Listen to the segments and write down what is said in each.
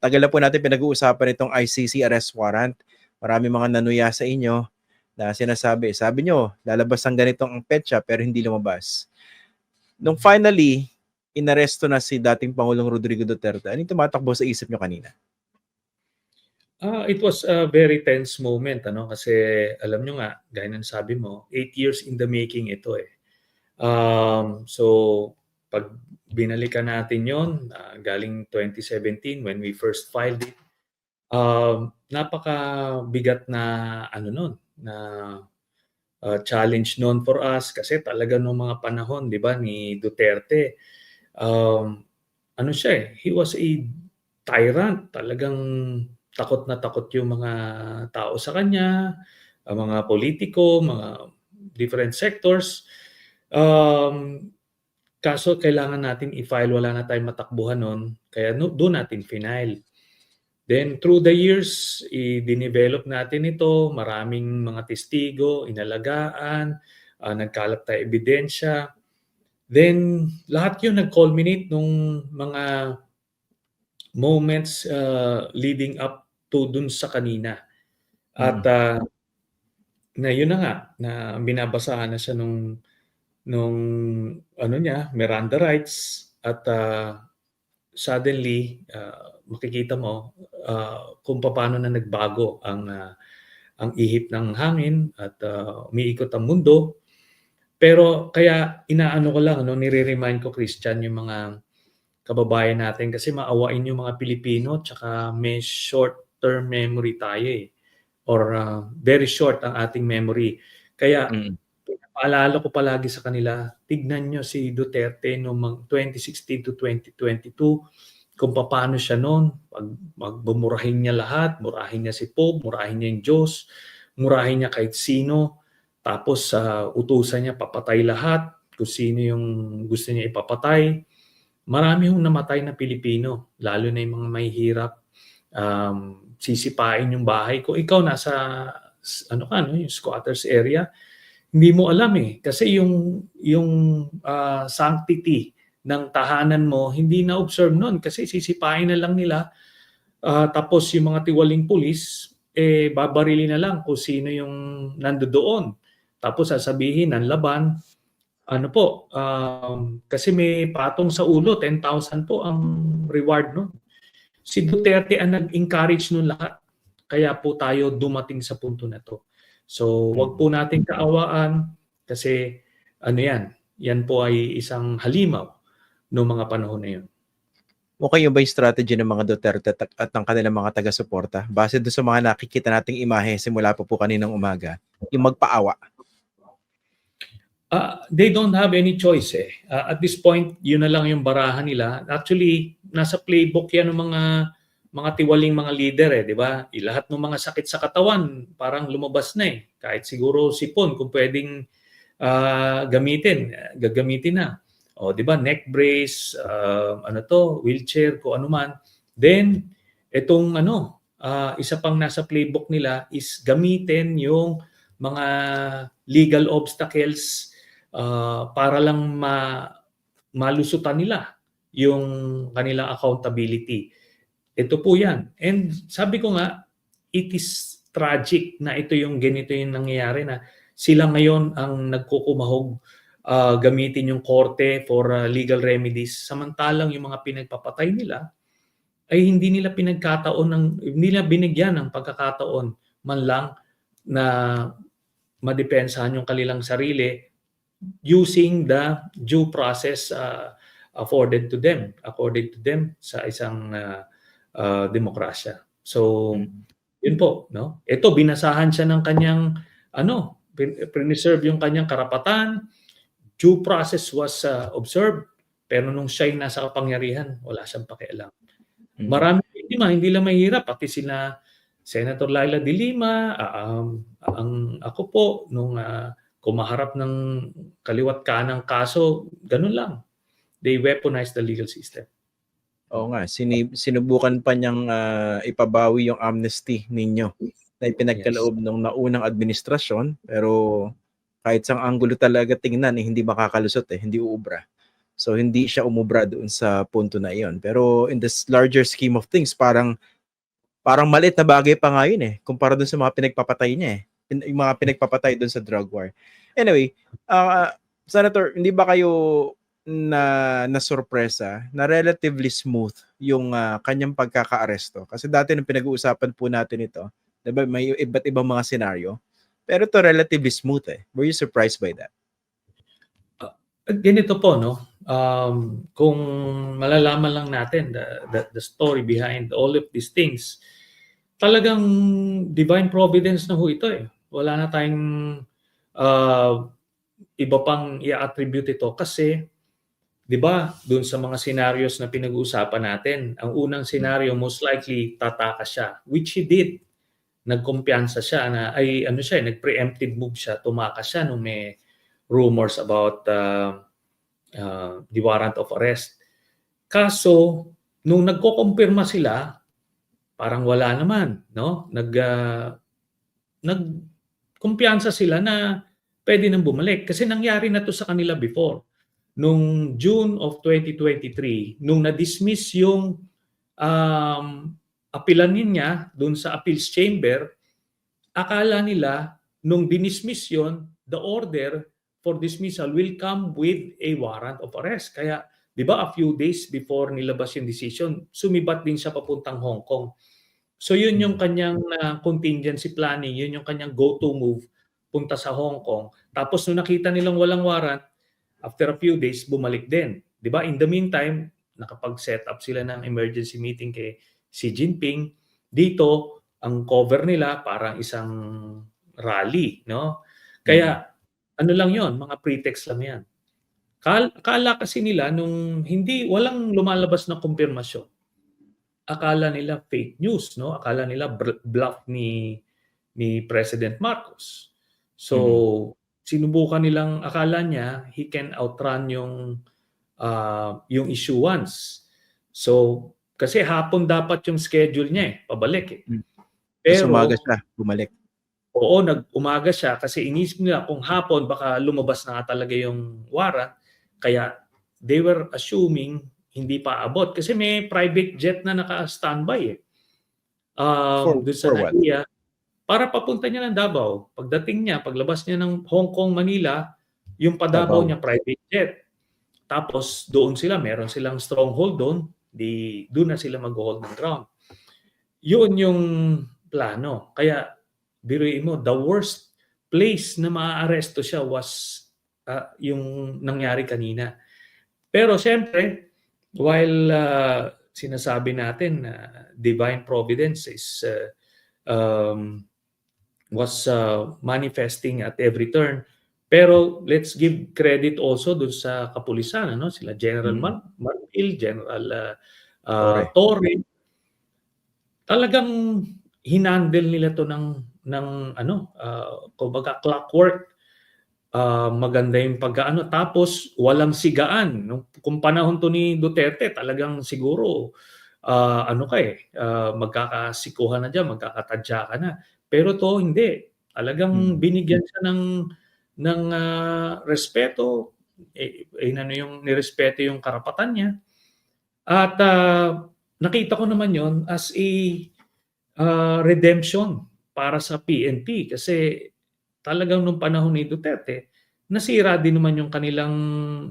tagal na po natin pinag-uusapan itong ICC arrest warrant. Marami mga nanuya sa inyo na sinasabi. Sabi nyo, lalabas ang ganitong petsa pero hindi lumabas. Nung finally, inaresto na si dating Pangulong Rodrigo Duterte, anong tumatakbo sa isip nyo kanina? It was a very tense moment, kasi alam nyo nga, gaya ng sabi mo, 8 years in the making ito eh. So, pag binalikan natin yon, galing 2017 when we first filed it, napakabigat na challenge noon for us kasi talaga nung mga panahon, 'di ba, ni Duterte, he was a tyrant, talagang takot na takot yung mga tao sa kanya, mga politiko, mga different sectors. Kaso kailangan natin i-file, wala na tayong matakbuhan noon, kaya doon natin final. Then through the years, i-develop natin ito, maraming mga testigo, inalagaan, nagkalap tayo ebidensya. Then lahat yun nag-culminate nung mga moments leading up to dun sa kanina. At na yun na nga, na binabasahan na siya nung Miranda rights, at suddenly makikita mo kung paano na nagbago ang ihip ng hangin at umiikot ang mundo. Pero kaya inaano ko lang, nire-remind ko, Christian, yung mga kababayan natin kasi maawain yung mga Pilipino, tsaka may short-term memory tayo eh, or very short ang ating memory. Kaya paalala ko palagi sa kanila, tignan nyo si Duterte noong 2016 to 2022, kung paano siya noon, magbumurahin niya lahat, murahin niya si Pope, murahin niya yung Diyos, murahin niya kahit sino, tapos utusan niya papatay lahat, kung sino yung gusto niya ipapatay. Marami yung namatay na Pilipino, lalo na yung mga mahihirap, sisipain yung bahay. Kung ikaw nasa yung squatters area, hindi mo alam eh, kasi yung sanctity ng tahanan mo hindi na observe noon kasi sisipain na lang nila, tapos yung mga tiwaling pulis babarili na lang kung sino yung nandoon, tapos sasabihin ng laban kasi may patong sa ulo, 10,000 po ang reward noon. Si Duterte ang nag-encourage noon lahat, kaya po tayo dumating sa punto na to. So, wag po nating kaawaan kasi yan po ay isang halimaw noong mga panahon na yun. Okay ba yung strategy ng mga Duterte at ng kanilang mga taga-suporta? Base doon sa mga nakikita nating imahe simula po kaninang umaga, yung magpaawa. They don't have any choice eh. At this point, yun na lang yung barahan nila. Actually, nasa playbook yan ng mga tiwaling mga leader eh, di ba? Lahat ng mga sakit sa katawan parang lumabas na eh. Kahit siguro sipon kung pwedeng gagamitin na. O di ba, neck brace, wheelchair, kung ano man. Then itong isa pang nasa playbook nila is gamitin yung mga legal obstacles para lang malusutan nila yung kanilang accountability. Ito po yan. And sabi ko nga, it is tragic na ito yung ganito yung nangyayari na sila ngayon ang nagkukumahog gamitin yung korte for legal remedies. Samantalang yung mga pinagpapatay nila ay hindi nila binigyan ng pagkakataon man lang na madepensahan yung kanilang sarili using the due process afforded to them, according to them sa isang demokrasya. So, yun po, no? Ito, binasahan siya ng kanyang, preserve yung kanyang karapatan, due process was observed, pero nung siya'y nasa kapangyarihan, wala siyang pakialam. Maraming biktima, hindi lang mahirap, pati sila Senator Laila de Lima, ako po, nung kumaharap ng kaliwat kanang kaso, ganun lang. They weaponize the legal system. Oo nga, sinubukan pa niyang ipabawi yung amnesty ninyo na ipinagkaloob ng naunang administrasyon, pero kahit sang anggulo talaga tingnan, hindi makakalusot hindi uubra. So hindi siya umubra doon sa punto na iyon. Pero in this larger scheme of things, parang maliit na bagay pa nga yun kumpara doon sa mga pinagpapatay niya yung mga pinagpapatay doon sa drug war. Anyway, Senator, hindi ba kayo na sorpresa na relatively smooth yung kanyang pagkakaaresto? Kasi dati nung pinag-uusapan po natin ito, diba, may iba't ibang mga senaryo, pero ito relatively smooth Were you surprised by that? Ganito po, no? Kung malalaman lang natin the story behind all of these things, talagang divine providence na ho ito Wala na tayong iba pang i-attribute ito kasi 'di ba, doon sa mga scenarios na pinag-uusapan natin, ang unang scenario most likely tatakas siya, which he did. Nagkumpiyansa siya na nag-preemptive move siya, tumakas siya nung may rumors about the warrant of arrest. Kaso nung nagko-kumpirma sila, parang wala naman, no? Nagkumpiyansa sila na pwede nang bumalik kasi nangyari na to sa kanila before. Nung June of 2023, nung na-dismiss yung apilanin niya dun sa appeals chamber, akala nila nung dinismiss yun, the order for dismissal will come with a warrant of arrest. Kaya, di ba, a few days before nilabas yung decision, sumibat din siya papuntang Hong Kong. So yun yung kanyang contingency planning, yun yung kanyang go-to move, punta sa Hong Kong. Tapos nung nakita nilang walang warrant, after a few days, bumalik din. Di ba? In the meantime, nakapag-set up sila ng emergency meeting kay Xi Jinping. Dito, ang cover nila parang isang rally, no? Kaya ano lang 'yon, mga pretext lang 'yan. Akala kasi nila nung walang lumalabas na kumpirmasyon. Akala nila fake news, no? Akala nila bluff ni President Marcos. So, sinubukan nilang akala niya he can outrun yung issuance. So, kasi hapon dapat yung schedule niya pabalik Pero umaga siya, bumalik. Oo, nag-umaga siya kasi inisip nila kung hapon baka lumabas na talaga yung warrant. Kaya they were assuming hindi pa abot kasi may private jet na naka-standby doon sa NAIA para papunta niya ng Davao. Pagdating niya, paglabas niya ng Hong Kong, Manila, yung pa Davao niya private jet. Tapos doon meron silang stronghold doon, doon na sila mag-hold ng ground. Yun yung plano. Kaya biruin mo, the worst place na maaaresto siya was yung nangyari kanina. Pero siyempre, while sinasabi natin na divine providence is was manifesting at every turn, pero let's give credit also dun sa kapulisan, sila General Marfil, General Torre. Talagang hinandle nila to ng kumbaga clockwork. Maganda yung pagkaano, tapos walang sigaan. Kung panahon to ni Duterte, talagang siguro magkakasikuhan na dyan, magkakatadya ka na. Pero to hindi. Talagang binigyan siya ng respeto, yung nirespeto yung karapatan niya. At nakita ko naman yon as a redemption para sa PNP kasi talagang nung panahon ni Duterte, nasira din naman yung kanilang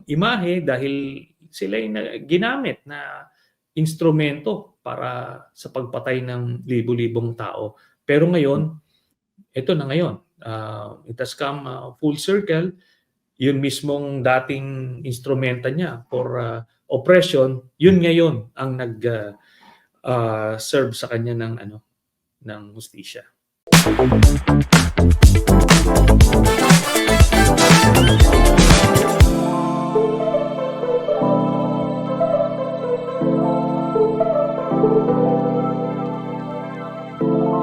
imahe dahil sila yung ginamit na instrumento para sa pagpatay ng libo-libong tao. Pero ngayon, ito na ngayon. It has come full circle. Yun mismong dating instrumenta niya for oppression, yun ngayon ang nag-serve sa kanya ng hustisya.